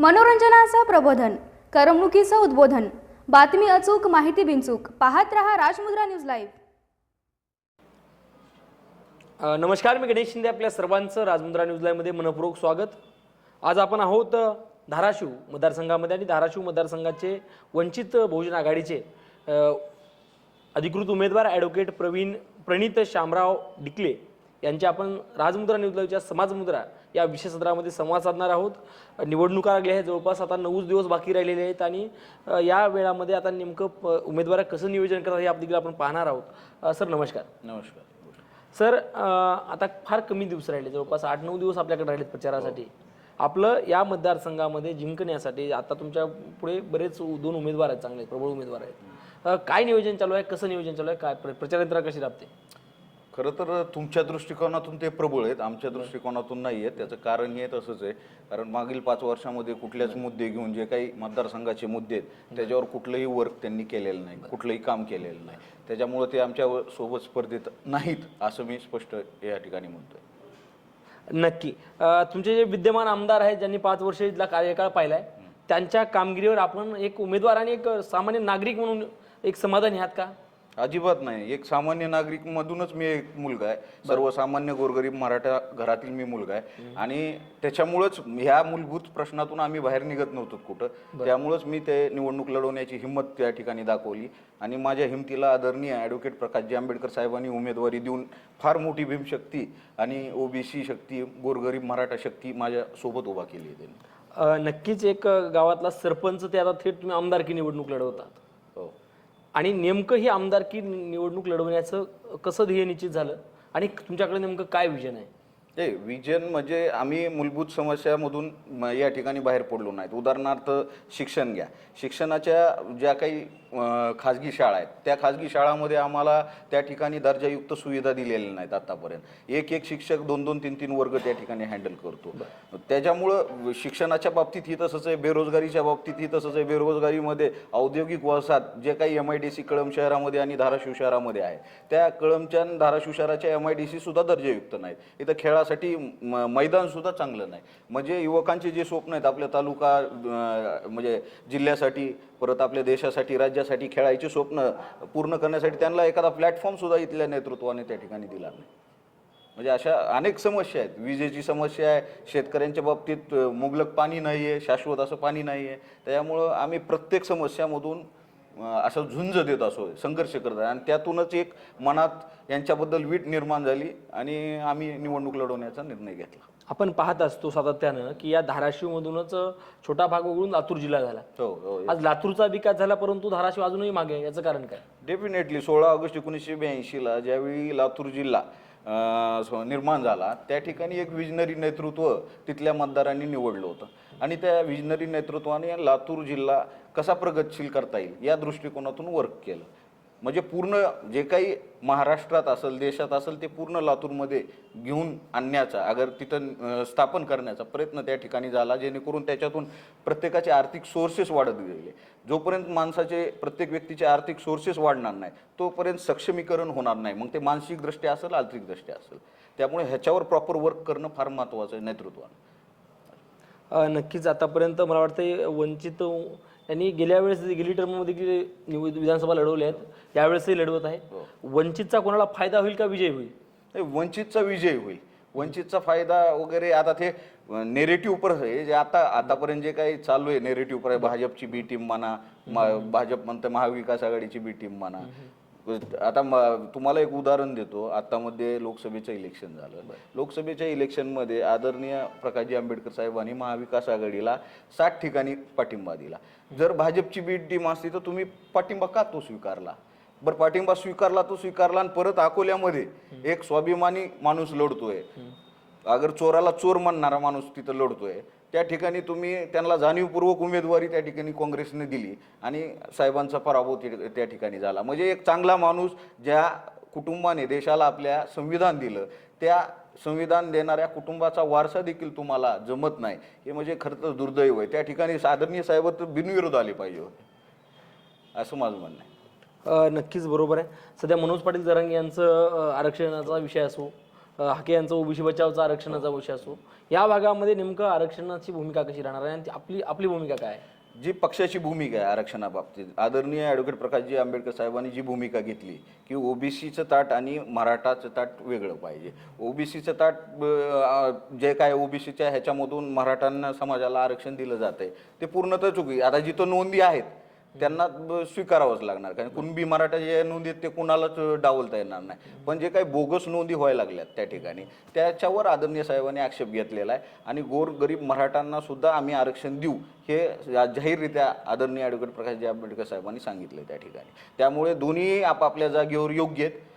मनोरंजनाचं प्रबोधन, करमणुकीचं उद्बोधन, बातमी अचूक, माहिती बिनचूक. पाहत रहा राजमुद्रा न्यूज लाईव्ह. नमस्कार, मी गणेश शिंदे. आपल्या सर्वांचं राजमुद्रा न्यूज लाईव्हमध्ये मनपूर्वक स्वागत. आज आपण आहोत धाराशिव मतदारसंघामध्ये आणि धाराशिव मतदारसंघाचे वंचित बहुजन आघाडीचे अधिकृत उमेदवार ॲडव्होकेट प्रणित शामराव डिकले यांचे आपण राजमुद्रा न्यूज लाईव्हच्या समाजमुद्रा या विशेष सत्रामध्ये संवाद साधणार आहोत. निवडणुका लागल्या आहेत, जवळपास आता 9 दिवस बाकी राहिलेले आहेत आणि या वेळामध्ये आता नेमकं उमेदवार कसं नियोजन करतात हे देखील आपण पाहणार आहोत. सर नमस्कार. नमस्कार सर, आता फार कमी दिवस राहिले, जवळपास 8-9 दिवस आपल्याकडे राहिलेत प्रचारासाठी. आपलं या मतदारसंघामध्ये जिंकण्यासाठी आता तुमच्या पुढे बरेच 2 उमेदवार आहेत, चांगले प्रबळ उमेदवार आहेत. काय नियोजन चालू आहे, कसं नियोजन चालू आहे, काय प्रचार यंत्रणा कशी राबते? खरं तर तुमच्या दृष्टिकोनातून ते प्रबळ आहेत, आमच्या दृष्टिकोनातून नाही आहेत. त्याचं कारण हे तसंच आहे, कारण मागील 5 वर्षामध्ये कुठल्याच मुद्दे घेऊन जे काही मतदारसंघाचे मुद्दे आहेत त्याच्यावर कुठलंही वर्क त्यांनी केलेलं नाही, कुठलंही काम केलेलं नाही. त्याच्यामुळे ते आमच्या सोबत स्पर्धेत नाहीत असं मी स्पष्ट या ठिकाणी म्हणतोय. नक्की. तुमचे जे विद्यमान आमदार आहेत ज्यांनी 5 वर्ष इथला कार्यकाळ पाहिलाय, त्यांच्या कामगिरीवर आपण एक उमेदवार आणि एक सामान्य नागरिक म्हणून एक समाधानी आहात का? अजिबात नाही. एक सामान्य नागरिक मधूनच मी एक मुलगा आहे, सर्वसामान्य गोरगरीब मराठा घरातील मी मुलगा आहे आणि त्याच्यामुळेच ह्या मूलभूत प्रश्नातून आम्ही बाहेर निघत नव्हतो कुठं. त्यामुळेच मी ते निवडणूक लढवण्याची हिंमत त्या ठिकाणी दाखवली आणि माझ्या हिमतीला आदरणीय ॲडव्होकेट प्रकाशजी आंबेडकर साहेबांनी उमेदवारी देऊन फार मोठी भीमशक्ती आणि ओबीसी शक्ती, गोरगरीब मराठा शक्ती माझ्या सोबत उभा केली आहे त्यांनी. नक्कीच. एक गावातला सरपंच ते आता थेट तुम्ही आमदारकी निवडणूक लढवतात. हो. आणि नेमकं ही आमदारकी निवडणूक लढवण्याचं कसं ध्येय निश्चित झालं आणि तुमच्याकडे नेमकं काय विजन आहे? विजन म्हणजे आम्ही मूलभूत समस्यामधून या ठिकाणी बाहेर पडलो नाहीत. उदाहरणार्थ शिक्षण घ्या. शिक्षणाच्या ज्या काही खाजगी शाळा आहेत त्या खाजगी शाळांमध्ये आम्हाला त्या ठिकाणी दर्जायुक्त सुविधा दिलेल्या नाहीत आतापर्यंत. एक शिक्षक 2-2, 3-3 वर्ग त्या ठिकाणी हँडल करतो. त्याच्यामुळं शिक्षणाच्या बाबतीत ही तसंच आहे, बेरोजगारीच्या बाबतीत ही तसंच आहे. बेरोजगारीमध्ये औद्योगिक वसाहत जे काही MIDC कळंब शहरामध्ये आणि धाराशिव शहरामध्ये आहे, त्या कळंबच्या धाराशिव शहराच्या MIDC सुद्धा दर्जायुक्त नाहीत. इथं खेळासाठी मैदान सुद्धा चांगलं नाही. म्हणजे युवकांचे जे स्वप्न आहेत आपल्या तालुका म्हणजे जिल्ह्यासाठी, परत आपल्या देशासाठी, राज्यासाठी खेळायचे स्वप्न पूर्ण करण्यासाठी त्यांना एखादा प्लॅटफॉर्म सुद्धा इथल्या नेतृत्वाने त्या ठिकाणी दिला नाही. म्हणजे अशा अनेक समस्या आहेत. विजेची समस्या आहे, शेतकऱ्यांच्या बाबतीत मुबलक पाणी नाही आहे, शाश्वत असं पाणी नाही आहे. त्यामुळं आम्ही प्रत्येक समस्यामधून असं झुंज देत असो, संघर्ष करत आहे आणि त्यातूनच एक मनात यांच्याबद्दल वीट निर्माण झाली आणि आम्ही निवडणूक लढवण्याचा निर्णय घेतला. आपण पाहत असतो सातत्यानं की या धाराशिवमधूनच छोटा भाग वगळून लातूर जिल्हा झाला. हो. आज लातूरचा विकास झाला परंतु धाराशिव अजूनही मागे आहे, याचं कारण काय? डेफिनेटली 16 ऑगस्ट 1982ला ज्यावेळी लातूर जिल्हा निर्माण झाला त्या ठिकाणी एक विजनरी नेतृत्व तिथल्या मतदारांनी निवडलं होतं आणि त्या विजनरी नेतृत्वाने लातूर जिल्हा कसा प्रगतशील करता येईल या दृष्टिकोनातून वर्क केलं. म्हणजे पूर्ण जे काही महाराष्ट्रात असेल, देशात असेल, ते पूर्ण लातूरमध्ये घेऊन आणण्याचा, अगर तिथं स्थापन करण्याचा प्रयत्न त्या ठिकाणी झाला, जेणेकरून त्याच्यातून प्रत्येकाचे आर्थिक सोर्सेस वाढत गेले. जोपर्यंत माणसाचे, प्रत्येक व्यक्तीचे आर्थिक सोर्सेस वाढणार नाही तोपर्यंत सक्षमीकरण होणार नाही. मग ते मानसिकदृष्ट्या असेल, आर्थिकदृष्ट्या असेल. त्यामुळे ह्याच्यावर प्रॉपर वर्क करणं फार महत्त्वाचं आहे नेतृत्वानं. नक्कीच. आतापर्यंत मला वाटतं वंचित यांनी गेल्या वेळेस गेली टर्ममध्ये विधानसभा लढवल्या आहेत, यावेळेसही लढवत आहे. वंचितचा कोणाला फायदा होईल का विजय होईल? वंचितचा विजय होईल. वंचितचा फायदा वगैरे आता ते नेरेटिव्ह पर आहे, जे आतापर्यंत जे काही चालू आहे नेरेटिव्ह पर आहे. भाजपची बी टीम म्हणा, भाजप म्हणतं महाविकास आघाडीची बी टीम म्हणा. आता तुम्हाला एक उदाहरण देतो. आतामध्ये लोकसभेचं इलेक्शन झालं. लोकसभेच्या इलेक्शनमध्ये आदरणीय प्रकाशजी आंबेडकर साहेबांनी महाविकास आघाडीला 60 ठिकाणी पाठिंबा दिला. जर भाजपची बी टीम असती तर तुम्ही पाठिंबा का तो स्वीकारला? बरं, पाठिंबा स्वीकारला आणि परत अकोल्यामध्ये एक स्वाभिमानी माणूस लढतोय, अगर चोराला चोर म्हणणारा माणूस तिथं लढतोय, त्या ठिकाणी तुम्ही त्यांना जाणीवपूर्वक उमेदवारी त्या ठिकाणी काँग्रेसने दिली आणि साहेबांचा पराभव त्या ठिकाणी झाला. म्हणजे एक चांगला माणूस, ज्या कुटुंबाने देशाला आपल्या संविधान दिलं, त्या संविधान देणाऱ्या कुटुंबाचा वारसा देखील तुम्हाला जमत नाही, हे म्हणजे खरं तर दुर्दैव आहे. त्या ठिकाणी आदरणीय साहेब तर बिनविरोध आले पाहिजे होते, असं माझं म्हणणं आहे. नक्कीच बरोबर आहे. सध्या मनोज पाटील जरांगे यांचं आरक्षणाचा विषय असो, हाके यांचा ओबीसी बचावचा आरक्षणाचा विषय असो, या भागामध्ये नेमकं आरक्षणाची भूमिका कशी राहणार आहे आणि आपली आपली भूमिका काय आहे? जी पक्षाची भूमिका आहे आरक्षणाबाबतीत, आदरणीय ॲडव्होकेट प्रकाशजी आंबेडकर साहेबांनी जी भूमिका घेतली की ओबीसीचं ताट आणि मराठाचं ताट वेगळं पाहिजे. ओबीसीचं ताट जे काय ओबीसीच्या ह्याच्यामधून मराठ्यांना समाजाला आरक्षण दिलं जात आहे ते पूर्णतः चुकी. आता जिथं नोंदी आहेत त्यांना स्वीकारावंच लागणार, कारण कुणबी मराठा जे नोंदी आहेत ते कुणालाच डावलता येणार नाही. पण जे काही बोगस नोंदी व्हायला लागल्यात त्या ठिकाणी त्याच्यावर आदरणीय साहेबांनी आक्षेप घेतलेला आहे आणि गोरगरीब मराठ्यांना सुद्धा आम्ही आरक्षण देऊ हे जाहीररित्या आदरणीय ॲडव्होकेट प्रकाशजी आंबेडकर साहेबांनी सांगितलं त्या ठिकाणी. त्यामुळे दोन्ही आपापल्या जागेवर योग्य आहेत.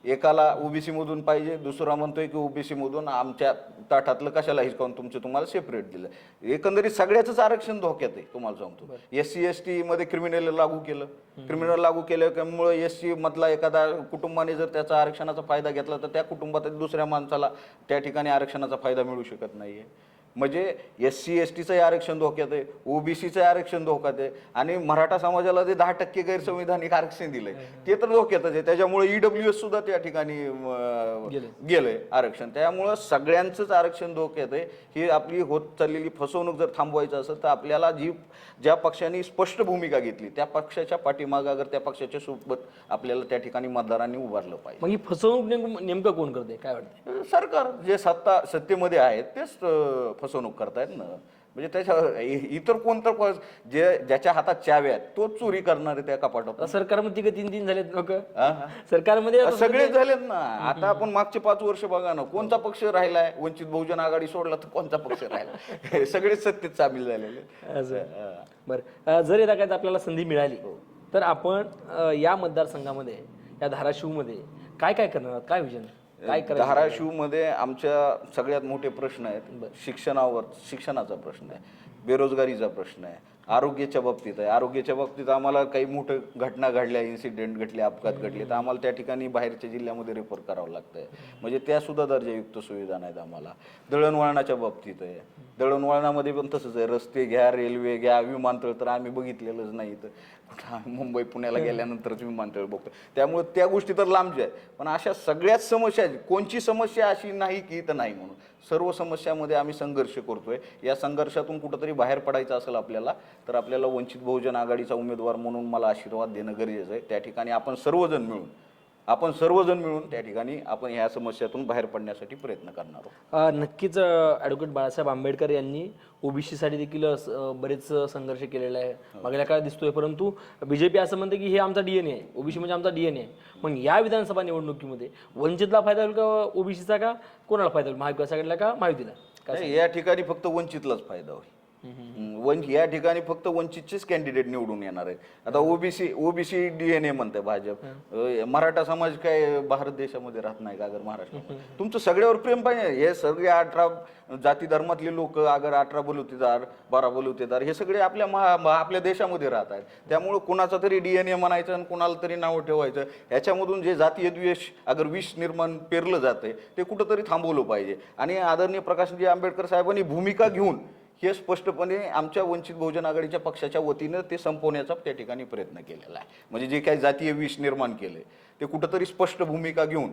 एकाला ओबीसी मधून पाहिजे, दुसरा म्हणतोय की ओबीसी मधून आमच्या ताटातलं कशाला हिसकावून तुम्हाला सेपरेट दिलं. एकंदरीत सगळ्याच आरक्षण धोक्यात आहे. तुम्हाला सांगतो SC ST मध्ये क्रिमिनल लागू केलं, क्रिमिनल लागू केल्यामुळे SC मधला एखादा कुटुंबाने जर त्याचा आरक्षणाचा फायदा घेतला तर त्या कुटुंबात दुसऱ्या माणसाला त्या ठिकाणी आरक्षणाचा फायदा मिळू शकत नाहीये. म्हणजे SC STचं आरक्षण धोक्यात आहे, ओबीसीचं आरक्षण धोक्यात आहे आणि मराठा समाजाला जे 10% गैरसंविधानिक आरक्षण दिलंय ते तर धोक्यातच आहे. त्याच्यामुळे EWS सुद्धा त्या ठिकाणी गेलंय आरक्षण. त्यामुळं सगळ्यांचंच आरक्षण धोक्यात आहे. ही आपली होत चाललेली फसवणूक जर थांबवायचं असेल तर आपल्याला ज्या पक्षांनी स्पष्ट भूमिका घेतली त्या पक्षाच्या पाठीमागं अगर त्या पक्षाच्या सोबत आपल्याला त्या ठिकाणी मतदारांनी उभारलं पाहिजे. मग ही फसवणूक नेमकं कोण करते काय वाटतं? सरकार जे सत्तेमध्ये आहेत तेच फसवणूक करतायत ना. म्हणजे त्याच्या इतर कोणतं ज्याच्या हातात चाव्या आहेत तोच चोरी करणार आहे त्या कपाटात. सरकारमध्ये तिघे तीन झालेत लोक सरकारमध्ये सगळे झालेत ना. आता आपण मागचे 5 वर्ष बघा ना, कोणता पक्ष राहिलाय? वंचित बहुजन आघाडी सोडला तर कोणता पक्ष राहिला? सगळे सत्तेत सामील झालेले. बरं, जर यदा काय आपल्याला संधी मिळाली तर आपण या मतदारसंघामध्ये या धाराशिवमध्ये काय काय करणार आहात? काय विजन काय करायचं? धाराशिवमध्ये आमच्या सगळ्यात मोठे प्रश्न आहेत. शिक्षणाचा प्रश्न आहे, बेरोजगारीचा प्रश्न आहे, आरोग्याच्या बाबतीत आहे. आरोग्याच्या बाबतीत आम्हाला काही मोठ्या घटना घडल्या, इन्सिडेंट घडले, अपघात घडले तर आम्हाला त्या ठिकाणी बाहेरच्या जिल्ह्यामध्ये रेफर करावं लागतंय. म्हणजे त्या सुद्धा दर्जायुक्त सुविधा नाहीत आम्हाला. दळणवळणाच्या बाबतीत आहे, दळणवळणामध्ये पण तसंच आहे. रस्ते घ्या, रेल्वे घ्या, विमानतळ तर आम्ही बघितलेलंच नाही. तर मुंबई पुण्याला गेल्यानंतरच विमानतळ बघतो. त्यामुळे त्या गोष्टी तर लांबच्या आहेत. पण अशा सगळ्याच समस्या आहेत. कोणची समस्या अशी नाही की तर नाही म्हणून सर्व समस्यामध्ये आम्ही संघर्ष करतोय. या संघर्षातून कुठंतरी बाहेर पडायचं असेल आपल्याला तर आपल्याला वंचित बहुजन आघाडीचा उमेदवार म्हणून मला आशीर्वाद देणं गरजेचं आहे. त्या ठिकाणी आपण सर्वजण मिळून त्या ठिकाणी आपण ह्या समस्यातून बाहेर पडण्यासाठी प्रयत्न करणार आहोत. नक्कीच ॲडव्होकेट बाळासाहेब आंबेडकर यांनी ओबीसीसाठी देखील बरेच संघर्ष केलेला आहे मागल्या काळात दिसतोय. परंतु बीजेपी असं म्हणते की हे आमचा DNA आहे, ओबीसी म्हणजे आमचा DNA आहे. मग या विधानसभा निवडणुकीमध्ये वंचितला फायदा होईल का ओबीसीचा, का कोणाला फायदा होईल, महाविकास आघाडीला का महायुतीला? या ठिकाणी फक्त वंचितलाच फायदा होईल. या ठिकाणी फक्त वंचितचेच कॅन्डिडेट निवडून येणार आहेत. आता ओबीसी DNA म्हणते भाजप. मराठा समाज काय भारत देशामध्ये राहत नाही का? अगर महाराष्ट्रामध्ये तुमचं सगळ्यावर प्रेम पाहिजे. हे सगळे 18 जाती धर्मातले लोक, अगर 18 बलुतेदार, 12 बलुतेदार हे सगळे आपल्या देशामध्ये राहत आहेत. त्यामुळे कुणाचा तरी DNA म्हणायचं आणि कुणाला तरी नाव ठेवायचं. ह्याच्यामधून जे जातीय द्वेष अगर विष निर्माण पेरलं जातंय ते कुठंतरी थांबवलं पाहिजे. आणि आदरणीय प्रकाशजी आंबेडकर साहेबांनी भूमिका घेऊन हे स्पष्टपणे आमच्या वंचित बहुजन आघाडीच्या पक्षाच्या वतीनं ते संपवण्याचा त्या ठिकाणी प्रयत्न केलेला आहे. म्हणजे जे काही जातीय विष निर्माण केले ते कुठंतरी स्पष्ट भूमिका घेऊन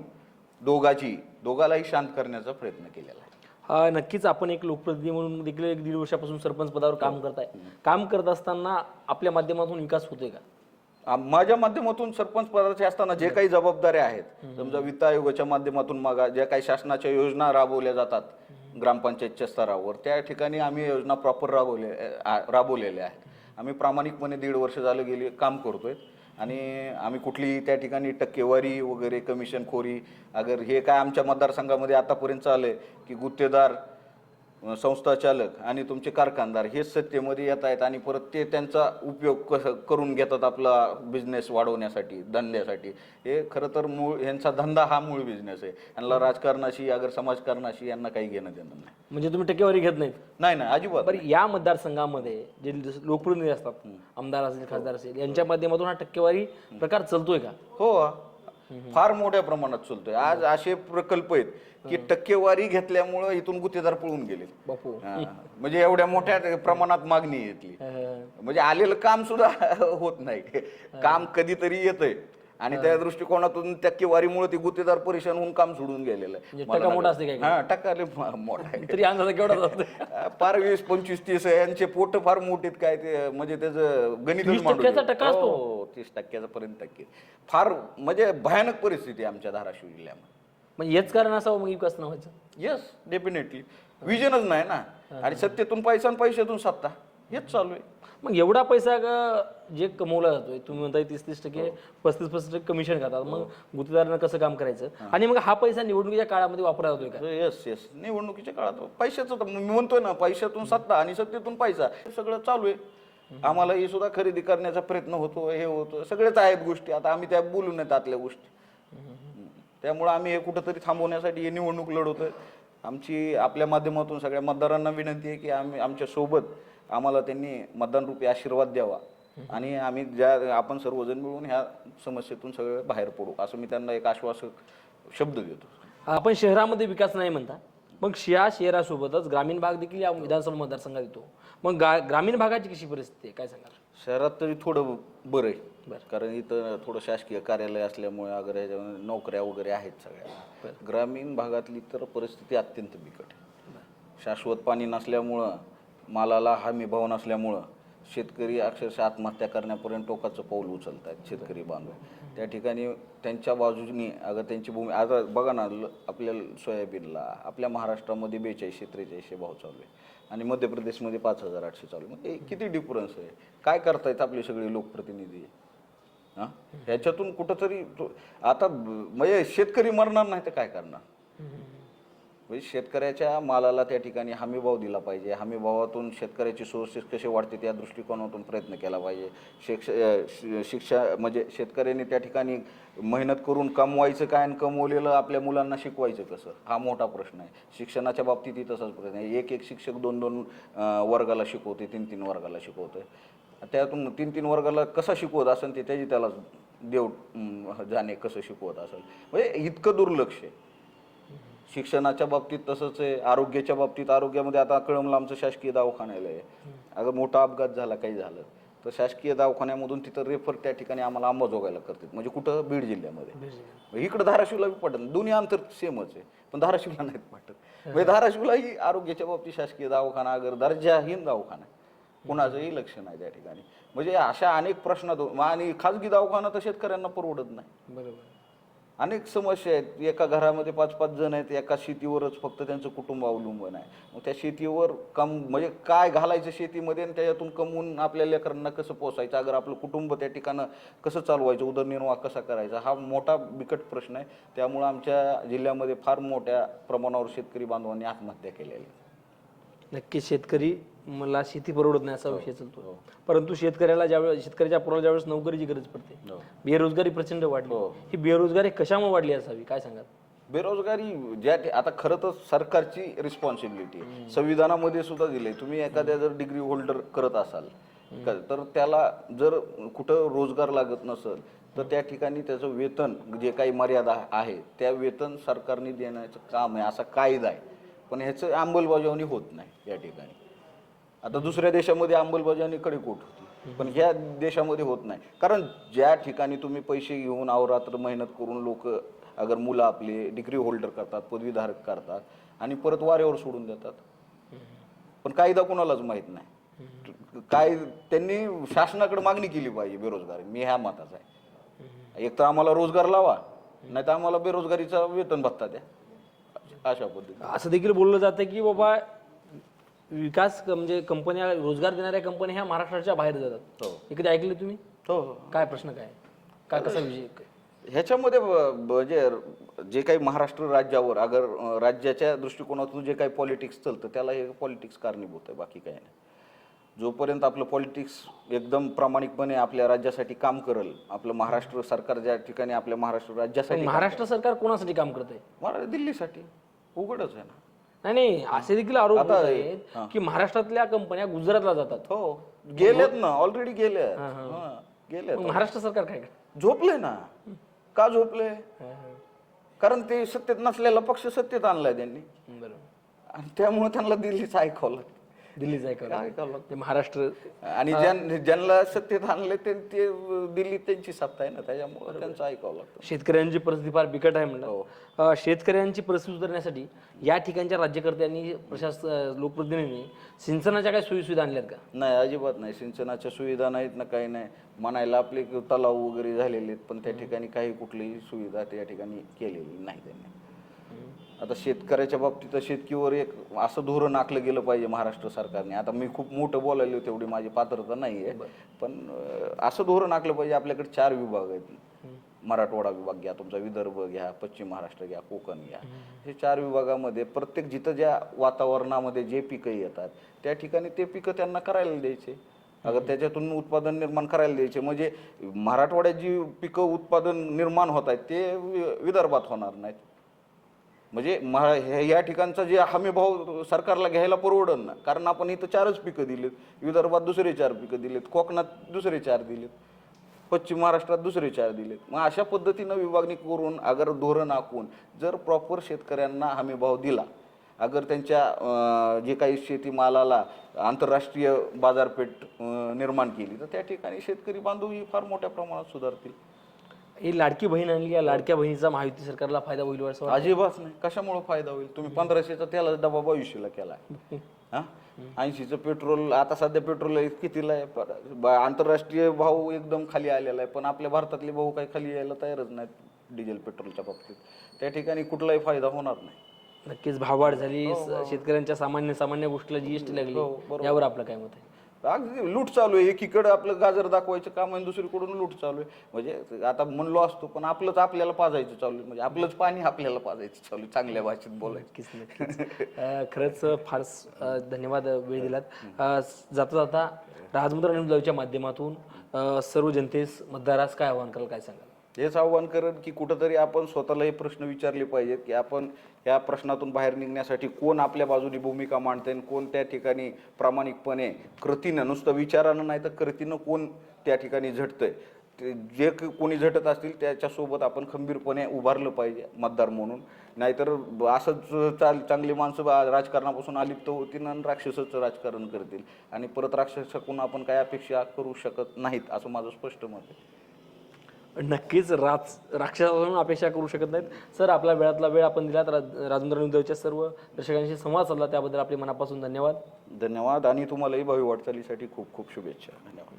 दोघालाही शांत करण्याचा प्रयत्न केलेला आहे. नक्कीच आपण एक लोकप्रतिनिधी म्हणून देखील 1.5 वर्षापासून सरपंच पदावर काम करताय. काम करत असताना आपल्या माध्यमातून विकास होतोय का? माझ्या माध्यमातून सरपंच पदाचे असताना जे काही जबाबदाऱ्या आहेत, समजा वित्त आयोगाच्या माध्यमातून ज्या काही शासनाच्या योजना राबवल्या जातात ग्रामपंचायतच्या स्तरावर, त्या ठिकाणी आम्ही योजना प्रॉपर राबवलेल्या आहेत. आम्ही प्रामाणिकपणे 1.5 वर्ष झालं काम करतोय आणि आम्ही कुठली त्या ठिकाणी टक्केवारी वगैरे कमिशनखोरी अगर हे काय आमच्या मतदारसंघामध्ये आतापर्यंत चाललंय की गुत्तेदार, संस्था चालक आणि तुमचे कारखानदार हे सत्तेमध्ये येत आहेत आणि परत ते त्यांचा उपयोग करून घेतात आपला बिझनेस वाढवण्यासाठी, धंद्यासाठी. हे खरं तर यांचा धंदा हा मूळ बिझनेस आहे. यांना राजकारणाशी अगर समाजकारणाशी यांना काही घेणं देणं नाही. म्हणजे तुम्ही टक्केवारी घेत नाहीत? नाही अजिबात. बरं, या मतदारसंघामध्ये जे लोकप्रतिनिधी असतात, आमदार असेल, खासदार असेल, यांच्या माध्यमातून हा टक्केवारी प्रकार चालतोय का? हो, फार मोठ्या प्रमाणात चालतोय. आज असे प्रकल्प आहेत की टक्केवारी घेतल्यामुळं इथून गुत्तेदार पळून गेले बापू. म्हणजे एवढ्या मोठ्या प्रमाणात मागणी येतली. म्हणजे आलेलं काम सुद्धा होत नाही. काम कधीतरी येतंय आणि त्या दृष्टिकोनातून टक्केवारीमुळे ती गुत्तेदार परेशान होऊन काम सोडून गेलेलं आहे. म्हणजे टक्का मोठा असते काय? हा, टक्का लय मोठा आहे. तरी अंदाजा केवढा असतो? फार 20, 25, 30 आहे. यांचे पोट फार मोठीत काय ते म्हणजे त्याचं गणित 30% टक्का असतो? 30% पर्यंत टक्के. फार म्हणजे भयानक परिस्थिती आहे आमच्या धाराशिव जिल्ह्यामध्ये. म्हणजे हेच कारण असावं मग विकास न व्हायचं? Yes, definitely. विजनच नाही ना, आणि सत्तेतून पैसा आणि पैशातून सत्ता, हेच चालू आहे. मग एवढा पैसा जे कमवला जातोय, तुम्ही म्हणताय 30% 35% कमिशन खातात, मग गुत्तेदारांना कसं काम करायचं? आणि मग हा पैसा निवडणुकीच्या काळामध्ये वापरला जातोय का? येस येस, निवडणुकीच्या काळात पैशाचं मी म्हणतोय ना, पैशातून सत्ता आणि सत्तेतून पैसा, हे सगळं चालू आहे. आम्हाला ही सुद्धा खरेदी करण्याचा प्रयत्न होतो, हे होतं, सगळेच आहेत गोष्टी. आता आम्ही त्या बोलू नयेत आतल्या गोष्टी. त्यामुळे आम्ही हे कुठंतरी थांबवण्यासाठी ही निवडणूक लढवतोय. आमची आपल्या माध्यमातून सगळ्या मतदारांना विनंती आहे की आमच्या सोबत आम्हाला त्यांनी मतदान रूपी आशीर्वाद द्यावा, आणि आम्ही आपण सर्वजण मिळून ह्या समस्येतून सगळे बाहेर पडू, असं मी त्यांना एक आश्वासक शब्द देतो. आपण शहरामध्ये विकास नाही म्हणता, मग शहरासोबतच ग्रामीण भाग देखील या विधानसभा मतदारसंघात येतो. मग ग्रामीण भागाची कशी परिस्थिती आहे, काय सांगाल? शहरात तरी थोडं बरं आहे, कारण इथं थोडं शासकीय कार्यालय असल्यामुळे अगर ह्याच्यामध्ये नोकऱ्या वगैरे आहेत सगळ्या. ग्रामीण भागातली तर परिस्थिती अत्यंत बिकट आहे. शाश्वत पाणी नसल्यामुळं, मालाला हमी भाव नसल्यामुळं शेतकरी अक्षरशः आत्महत्या करण्यापर्यंत टोकाचं पाऊल उचलत आहेत शेतकरी बांधव. त्या ठिकाणी त्यांच्या बाजूनी अगर त्यांची भूमी, आता बघा ना, आपल्या सोयाबीनला आपल्या महाराष्ट्रामध्ये 4200-4300 भाव चालू आहे, आणि मध्य प्रदेशमध्ये 5800 चालू आहे. मग हे किती डिफरन्स आहे? काय करतायत आपले सगळे लोकप्रतिनिधी? हां, ह्याच्यातून कुठंतरी आता म्हणजे शेतकरी मरणार नाही तर काय करणार? म्हणजे शेतकऱ्याच्या मालाला त्या ठिकाणी हमी भाव दिला पाहिजे. हमी भावातून शेतकऱ्याची सोर्सेस कसे वाढते त्या दृष्टिकोनातून प्रयत्न केला पाहिजे. शिक्षा म्हणजे शेतकऱ्यांनी त्या ठिकाणी मेहनत करून कमवायचं काय, आणि कमवलेलं आपल्या मुलांना शिकवायचं कसं, हा मोठा प्रश्न आहे. शिक्षणाच्या बाबतीतही तसाच प्रश्न आहे. एक शिक्षक 2-2 वर्गाला शिकवते, 3-3 वर्गाला शिकवतोय. त्यातून 3-3 वर्गाला कसा शिकवत असेल ते त्याची त्याला देव जाणे कसं शिकवत असेल. म्हणजे इतकं दुर्लक्ष आहे. शिक्षणाच्या बाबतीत तसंच आहे. आरोग्याच्या बाबतीत, आरोग्यामध्ये आता कळमला आमचं शासकीय दवाखान्याला आहे. अगर मोठा अपघात झाला, काही झालं तर शासकीय दवाखान्यामधून तिथं रेफर त्या ठिकाणी आम्हाला अंबाजोगाईला करतात. म्हणजे कुठं? बीड जिल्ह्यामध्ये. इकडं धाराशिवला बी पडत, दोन्ही अंतर सेमच आहे, पण धाराशिवला नाहीत पडत. म्हणजे धाराशिवलाही आरोग्याच्या बाबतीत शासकीय दवाखाना अगर दर्जाहीन दवाखाना, कुणाचंही लक्ष नाही त्या ठिकाणी. म्हणजे अशा अनेक प्रश्न, आणि खाजगी दवाखाना तर शेतकऱ्यांना परवडत नाही. बरोबर. अनेक समस्या आहेत. एका घरामध्ये 5-5 जण आहेत, एका शेतीवरच फक्त त्यांचं कुटुंब अवलंबून आहे. मग त्या शेतीवर म्हणजे काय घालायचं शेतीमध्ये, आणि त्याच्यातून कमवून आपल्या लेकरांना कसं पोसायचं, अगर आपलं कुटुंब त्या ठिकाणं कसं चालवायचं, उदरनिर्वाह कसा करायचा, हा मोठा बिकट प्रश्न आहे. त्यामुळं आमच्या जिल्ह्यामध्ये फार मोठ्या प्रमाणावर शेतकरी बांधवांनी आत्महत्या केलेल्या आहेत. नक्की शेतकरी, मला शेती परवडत नाही असा विषय चालतो. परंतु शेतकऱ्याच्या पोराला ज्यावेळेस नोकरीची गरज पडते, बेरोजगारी प्रचंड वाढली. ही बेरोजगारी कशामुळे वाढली असावी, काय सांगाल? बेरोजगारी आता खरं तर सरकारची रिस्पॉन्सिबिलिटी आहे. संविधानामध्ये सुद्धा दिले, तुम्ही एखाद्या जर डिग्री होल्डर करत असाल तर त्याला जर कुठं रोजगार लागत नसेल तर त्या ठिकाणी त्याचं वेतन जे काही मर्यादा आहे त्या वेतन सरकारने देण्याचं काम आहे, असा कायदा आहे. पण ह्याचं अंमलबजावणी होत नाही या ठिकाणी. आता दुसऱ्या देशामध्ये अंमलबजावणी कडेकोट होती, पण ह्या देशामध्ये होत नाही. कारण ज्या ठिकाणी तुम्ही पैसे घेऊन अवरात्र मेहनत करून लोक अगर मुलं आपले डिग्री होल्डर करतात, पदवीधारक करतात, आणि परत वाऱ्यावर सोडून देतात, पण कायदा कोणालाच माहीत नाही. काय त्यांनी शासनाकडे मागणी केली पाहिजे बेरोजगारी, मी ह्या मताचा आहे. एक तर आम्हाला रोजगार लावा, नाही तर आम्हाला बेरोजगारीचा वेतन भत्ता द्या, अशा पद्धतीने. असं देखील बोललं जातं की बाबा विकास म्हणजे कंपन्या, रोजगार देणाऱ्या कंपन्या ह्या महाराष्ट्राच्या बाहेर जातात. हे कधी ऐकले तुम्ही? हो. काय प्रश्न काय कसा विषय? ह्याच्यामध्ये म्हणजे जे काही महाराष्ट्र राज्यावर अगर राज्याच्या दृष्टिकोनातून जे काही पॉलिटिक्स चालतं त्याला हे पॉलिटिक्स कारणीभूत आहे, बाकी काही नाही. जोपर्यंत आपलं पॉलिटिक्स एकदम प्रामाणिकपणे आपल्या राज्यासाठी काम करेल, आपलं महाराष्ट्र सरकार ज्या ठिकाणी आपल्या महाराष्ट्र राज्यासाठी, महाराष्ट्र सरकार कोणासाठी काम करत आहे? दिल्लीसाठी. उघडच आहे ना. नाही, असे देखील आरोप होत आहेत की महाराष्ट्रातल्या कंपन्या गुजरातला जातात. हो, गेलेत ना, ऑलरेडी गेले. महाराष्ट्र सरकार काय झोपले ना? का झोपले? कारण ते सत्तेत नसलेला पक्ष सत्तेत आणलाय त्यांनी, बरोबर, आणि त्यामुळे त्यांना दिल्लीच ऐकावं लागतं. दिल्लीचं ऐकावं काय लागतं. ऐकावं लागतं? ते महाराष्ट्र आणि ज्यांना सत्तेत आणले ते दिल्लीत त्यांची सत्ता आहे ना, त्याच्यामुळे त्यांचं ऐकावं लागतं. शेतकऱ्यांची परिस्थिती फार बिकट आहे म्हणलं. शेतकऱ्यांची परिस्थिती सुधारण्यासाठी या ठिकाणच्या राज्यकर्त्यांनी लोकप्रतिनिधींनी सिंचनाच्या काही सोयीसुविधा आणल्यात का? नाही, अजिबात नाही. सिंचनाच्या सुविधा नाहीत ना, काही नाही. म्हणायला आपले तलाव वगैरे झालेले आहेत, पण त्या ठिकाणी काही कुठलीही सुविधा त्या ठिकाणी केलेली नाही त्यांनी. आता शेतकऱ्याच्या बाबतीत शेतकीवर एक असं धोरण आखलं गेलं पाहिजे महाराष्ट्र सरकारने. आता मी खूप मोठं बोलायलो, तेवढी माझी पात्रता नाही आहे, पण असं धोरण आखलं पाहिजे. आपल्याकडे 4 विभाग आहेत. मराठवाडा विभाग घ्या, तुमचा विदर्भ घ्या, पश्चिम महाराष्ट्र घ्या, कोकण घ्या. हे 4 विभागामध्ये प्रत्येक जिथं ज्या वातावरणामध्ये जे पिकं येतात त्या ठिकाणी ते पिकं त्यांना करायला द्यायचे. अगर त्याच्यातून उत्पादन निर्माण करायला द्यायचे, म्हणजे मराठवाड्यात जी पिकं उत्पादन निर्माण होत आहेत ते विदर्भात होणार नाहीत. म्हणजे या ठिकाणचा जे हमी भाव सरकारला घ्यायला परवडत ना, कारण आपण इथं 4च पिकं दिलीत, विदर्भात दुसरे 4 पिकं दिलीत, कोकणात दुसरे 4 दिलेत, पश्चिम महाराष्ट्रात दुसरे 4 दिलेत. मग अशा पद्धतीनं विभागणी करून अगर धोरण आखून जर प्रॉपर शेतकऱ्यांना हमी भाव दिला, अगर त्यांच्या जे काही शेतीमालाला आंतरराष्ट्रीय बाजारपेठ निर्माण केली, तर त्या ठिकाणी शेतकरी बांधवही फार मोठ्या प्रमाणात सुधारतील. ही लाडकी बहीण आणली, या लाडक्या बहिणीचा महायुती सरकारला फायदा होईल असं वाटतं? अजिबात नाही. कशामुळे फायदा होईल? तुम्ही 1500चा त्याला डबा 2200ला केलाय. हा, 80चं पेट्रोल आता सध्या पेट्रोल कितीला आहे? आंतरराष्ट्रीय भाव एकदम खाली आलेला आहे, पण आपल्या भारतातले भाऊ काही खाली यायला तयारच नाहीत डिझेल पेट्रोलच्या बाबतीत. त्या ठिकाणी कुठलाही फायदा होणार नाही. नक्कीच भाववाढ झाली, शेतकऱ्यांच्या सामान्य गोष्टीला जीएसटी लागली, यावर आपलं काय मत आहे? अगदी लूट चालू आहे. एकीकडे आपलं गाजर दाखवायचं काम आहे, दुसरीकडून लूट चालू आहे. म्हणजे आता म्हणलो असतो, पण आपलंच आपल्याला पाजायचं चालू आहे. म्हणजे आपलंच पाणी आपल्याला पाजायचं चालू आहे, चांगल्या भाषेत बोलायचं. नक्कीच. खरंच फार धन्यवाद वेळ दिलात. जाता जाता राजमुद्रा न्यूज लाईव्हच्या माध्यमातून सर्व जनतेस मतदारास काय आवाहन कराल, काय सांगाल? हेच आव्हान करेन की कुठंतरी आपण स्वतःला हे प्रश्न विचारले पाहिजेत की आपण या प्रश्नातून बाहेर निघण्यासाठी कोण आपल्या बाजूने भूमिका मांडते, कोण त्या ठिकाणी प्रामाणिकपणे कृतीनं, नुसतं विचारानं नाही तर कृतीनं कोण त्या ठिकाणी झटतंय. जे कोणी झटत असतील त्याच्यासोबत आपण खंबीरपणे उभारलं पाहिजे मतदार म्हणून. नाहीतर असंच चांगली माणसं राजकारणापासून अलिप्त होतील आणि राक्षसाचं राजकारण करतील आणि परत राक्षसाकडून आपण काय अपेक्षा करू शकत नाहीत, असं माझं स्पष्ट मत आहे. नक्कीच राक्षसापासून अपेक्षा करू शकत नाहीत. सर, आपला वेळातला वेळ आपण दिलात, राजमुद्रा न्यूज लाईव्हच्या सर्व दर्शकांशी संवाद साधला, त्याबद्दल आपले मनापासून धन्यवाद. धन्यवाद आणि तुम्हालाही भावी वाटचालीसाठी खूप खूप शुभेच्छा. धन्यवाद.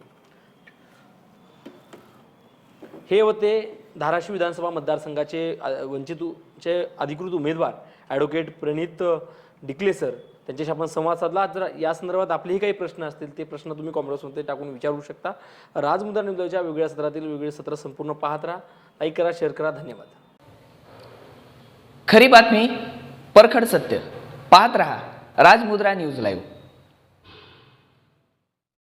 हे होते धाराशिव विधानसभा मतदारसंघाचे वंचितचे अधिकृत उमेदवार ॲडव्होकेट प्रणित डिकले सर. त्यांच्याशी आपण संवाद साधला. जर या संदर्भात आपलेही काही प्रश्न असतील ते प्रश्न तुम्ही कॉमेंट्समध्ये टाकून विचारू शकता. राजमुद्रा न्यूज लाईव्हच्या वेगळ्या सत्रातील वेगळे सत्र संपूर्ण पाहत राहा. लाईक करा, शेअर करा. धन्यवाद. खरी बातमी, परखड सत्य पाहत रहा राजमुद्रा न्यूज लाईव्ह.